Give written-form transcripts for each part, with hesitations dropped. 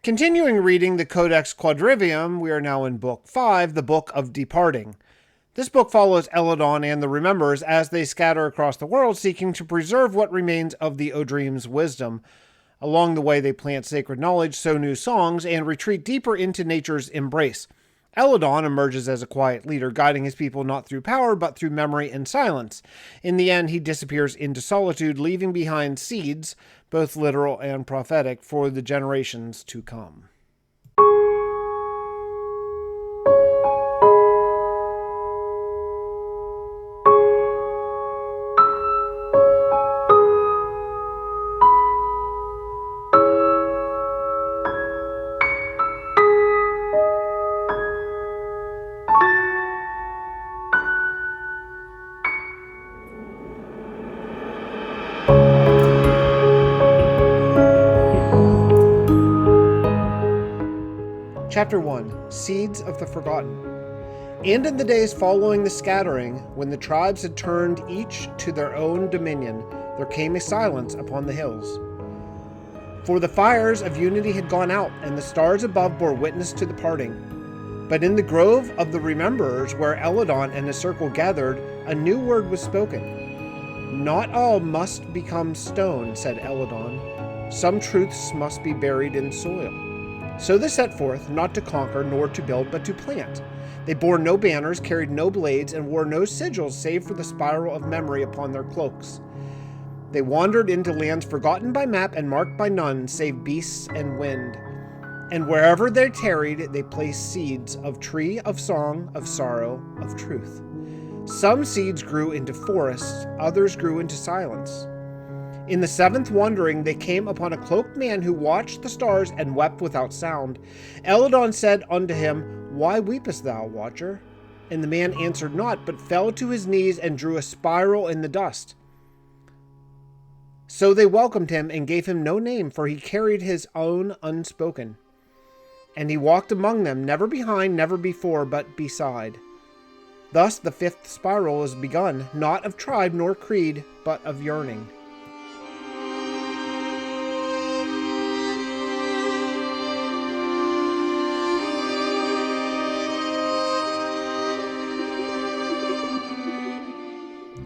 Continuing reading the Codex Quadrivium, we are now in Book 5, the Book of Departing. This book follows Eladon and the Rememberers as they scatter across the world, seeking to preserve what remains of the O'Dream's wisdom. Along the way, they plant sacred knowledge, sow new songs, and retreat deeper into nature's embrace. Eladon emerges as a quiet leader, guiding his people not through power, but through memory and silence. In the end, he disappears into solitude, leaving behind seeds, both literal and prophetic, for the generations to come. Chapter 1. Seeds of the Forgotten. And in the days following the scattering, when the tribes had turned each to their own dominion, there came a silence upon the hills. For the fires of unity had gone out, and the stars above bore witness to the parting. But in the grove of the Rememberers, where Eladon and his circle gathered, a new word was spoken. Not all must become stone, said Eladon. Some truths must be buried in soil. So they set forth, not to conquer nor to build, but to plant. They bore no banners, carried no blades, and wore no sigils save for the spiral of memory upon their cloaks. They wandered into lands forgotten by map and marked by none, save beasts and wind. And wherever they tarried, they placed seeds of tree, of song, of sorrow, of truth. Some seeds grew into forests, others grew into silence. In the seventh wandering, they came upon a cloaked man who watched the stars and wept without sound. Eladon said unto him, Why weepest thou, watcher? And the man answered not, but fell to his knees and drew a spiral in the dust. So they welcomed him and gave him no name, for he carried his own unspoken. And he walked among them, never behind, never before, but beside. Thus the fifth spiral is begun, not of tribe nor creed, but of yearning.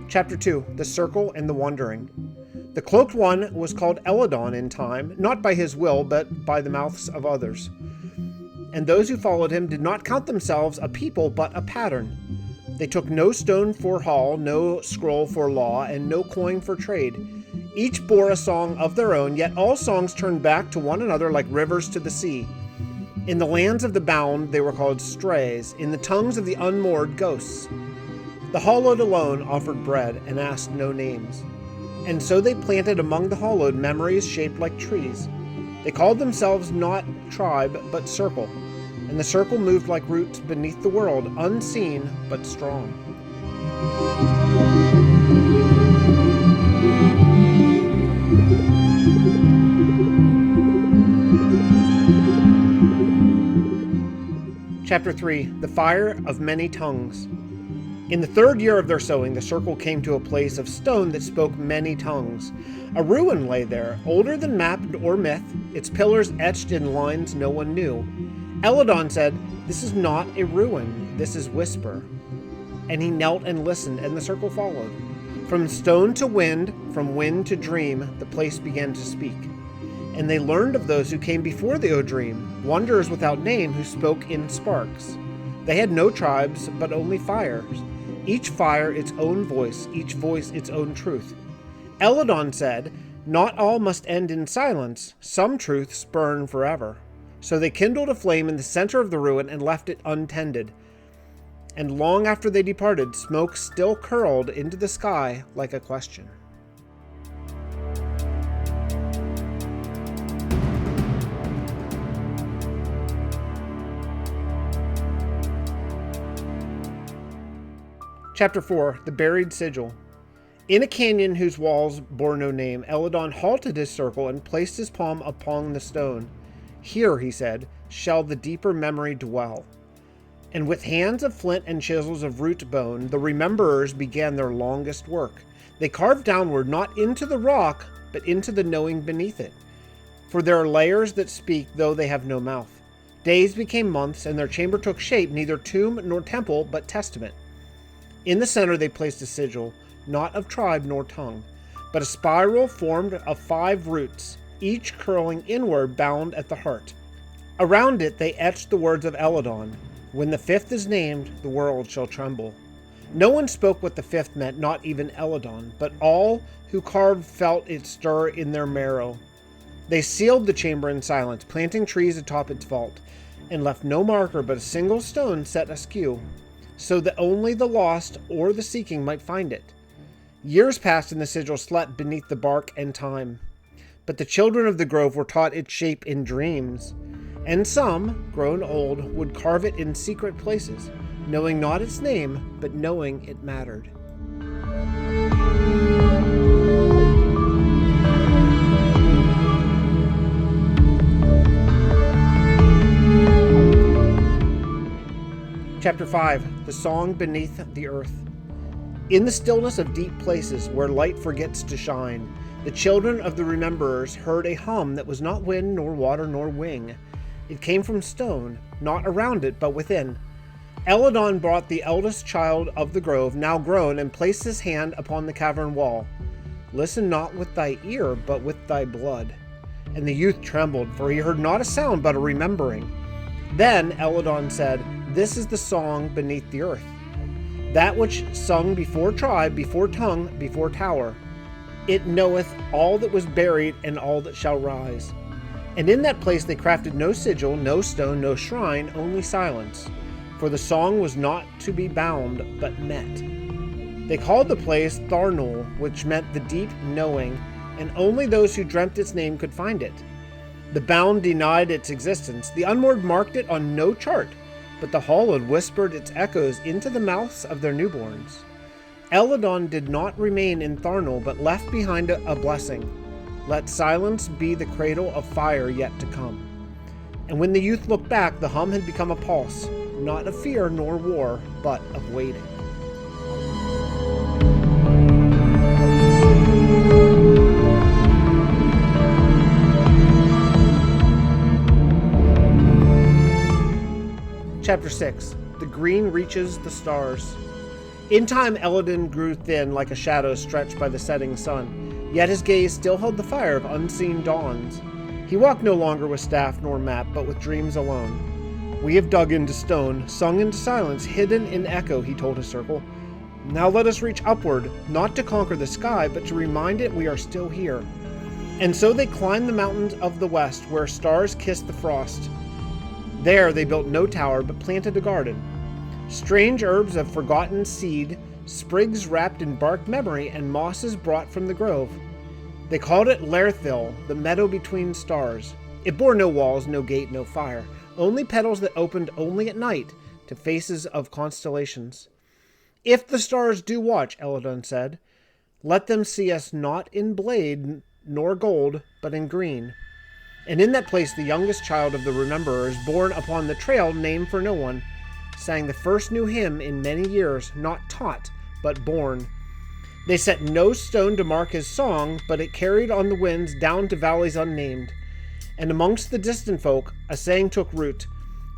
Chapter 2. The Circle and the Wandering. The Cloaked One was called Eladon in time, not by his will, but by the mouths of others. And those who followed him did not count themselves a people, but a pattern. They took no stone for hall, no scroll for law, and no coin for trade. Each bore a song of their own, yet all songs turned back to one another like rivers to the sea. In the lands of the bound they were called strays, in the tongues of the unmoored ghosts. The hollowed alone offered bread and asked no names. And so they planted among the hollowed memories shaped like trees. They called themselves not tribe, but circle. And the circle moved like roots beneath the world, unseen but strong. Chapter 3. The Fire of Many Tongues. In the third year of their sowing, the circle came to a place of stone that spoke many tongues. A ruin lay there, older than map or myth, its pillars etched in lines no one knew. Eladon said, This is not a ruin, this is whisper. And he knelt and listened, and the circle followed. From stone to wind, from wind to dream, the place began to speak. And they learned of those who came before the O'Dream, wanderers without name who spoke in sparks. They had no tribes, but only fires. Each fire its own voice, each voice its own truth. Eladon said, Not all must end in silence, some truths burn forever. So they kindled a flame in the center of the ruin and left it untended. And long after they departed, smoke still curled into the sky like a question. Chapter 4. The Buried Sigil. In a canyon whose walls bore no name, Eladon halted his circle and placed his palm upon the stone. Here, he said, shall the deeper memory dwell. And with hands of flint and chisels of root bone, the Rememberers began their longest work. They carved downward, not into the rock, but into the knowing beneath it. For there are layers that speak though they have no mouth. Days became months, and their chamber took shape, neither tomb nor temple, but testament. In the center they placed a sigil, not of tribe nor tongue, but a spiral formed of 5 roots, each curling inward, bound at the heart. Around it they etched the words of Eladon, "When the 5th is named, the world shall tremble." No one spoke what the 5th meant, not even Eladon, but all who carved felt it stir in their marrow. They sealed the chamber in silence, planting trees atop its vault, and left no marker but a single stone set askew, so that only the lost or the seeking might find it. Years passed, and the sigil slept beneath the bark and time. But the children of the grove were taught its shape in dreams, and some, grown old, would carve it in secret places, knowing not its name, but knowing it mattered. Chapter 5. The Song Beneath the Earth. In the stillness of deep places where light forgets to shine, the children of the Rememberers heard a hum that was not wind, nor water, nor wing. It came from stone, not around it, but within. Eladon brought the eldest child of the grove, now grown, and placed his hand upon the cavern wall. "Listen not with thy ear, but with thy blood." And the youth trembled, for he heard not a sound, but a remembering. Then Eladon said, "This is the song beneath the earth, that which sung before tribe, before tongue, before tower. It knoweth all that was buried and all that shall rise." And in that place they crafted no sigil, no stone, no shrine, only silence. For the song was not to be bound, but met. They called the place Tharnul, which meant the deep knowing, and only those who dreamt its name could find it. The bound denied its existence. The unmoored marked it on no chart, but the hallowed whispered its echoes into the mouths of their newborns. Eladon did not remain in Tharnul, but left behind a blessing. Let silence be the cradle of fire yet to come. And when the youth looked back, the hum had become a pulse, not of fear nor war, but of waiting. Chapter 6. The Green Reaches the Stars. In time, Eladon grew thin like a shadow stretched by the setting sun, yet his gaze still held the fire of unseen dawns. He walked no longer with staff nor map, but with dreams alone. "We have dug into stone, sung into silence, hidden in echo," he told his circle. "Now let us reach upward, not to conquer the sky, but to remind it we are still here." And so they climbed the mountains of the west, where stars kissed the frost. There they built no tower, but planted a garden. Strange herbs of forgotten seed, sprigs wrapped in bark memory, and mosses brought from the grove. They called it Lerthil, the meadow between stars. It bore no walls, no gate, no fire, only petals that opened only at night to faces of constellations. "If the stars do watch," Eladon said, "let them see us not in blade nor gold, but in green." And in that place the youngest child of the Rememberers, born upon the trail named for no one, sang the first new hymn in many years, not taught, but born. They set no stone to mark his song, but it carried on the winds down to valleys unnamed. And amongst the distant folk a saying took root,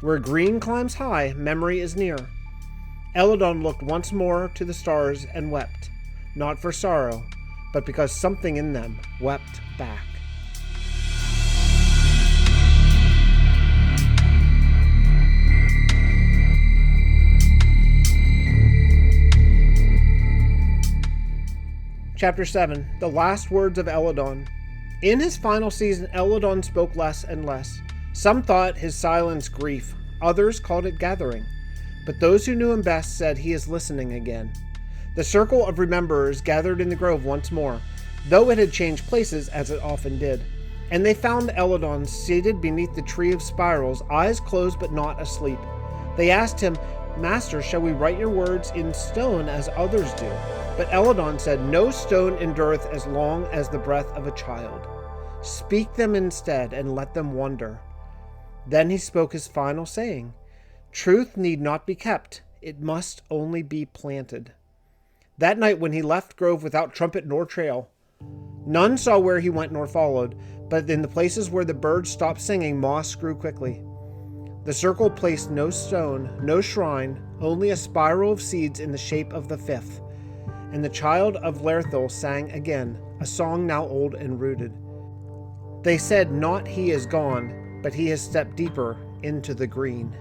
"Where green climbs high, memory is near." Eladon looked once more to the stars and wept, not for sorrow, but because something in them wept back. Chapter 7. The Last Words of Eladon. In his final season, Eladon spoke less and less. Some thought his silence grief, others called it gathering. But those who knew him best said he is listening again. The circle of Rememberers gathered in the grove once more, though it had changed places as it often did. And they found Eladon seated beneath the tree of spirals, eyes closed but not asleep. They asked him, "Master, shall we write your words in stone as others do?" But Eladon said, "No stone endureth as long as the breath of a child. Speak them instead, and let them wonder." Then he spoke his final saying, "Truth need not be kept, it must only be planted." That night when he left grove without trumpet nor trail, None saw where he went nor followed, but in the places where the birds stopped singing, moss grew quickly. The circle placed no stone, no shrine, only a spiral of seeds in the shape of the fifth. And the child of Lerthil sang again, a song now old and rooted. They said not he is gone, but he has stepped deeper into the green.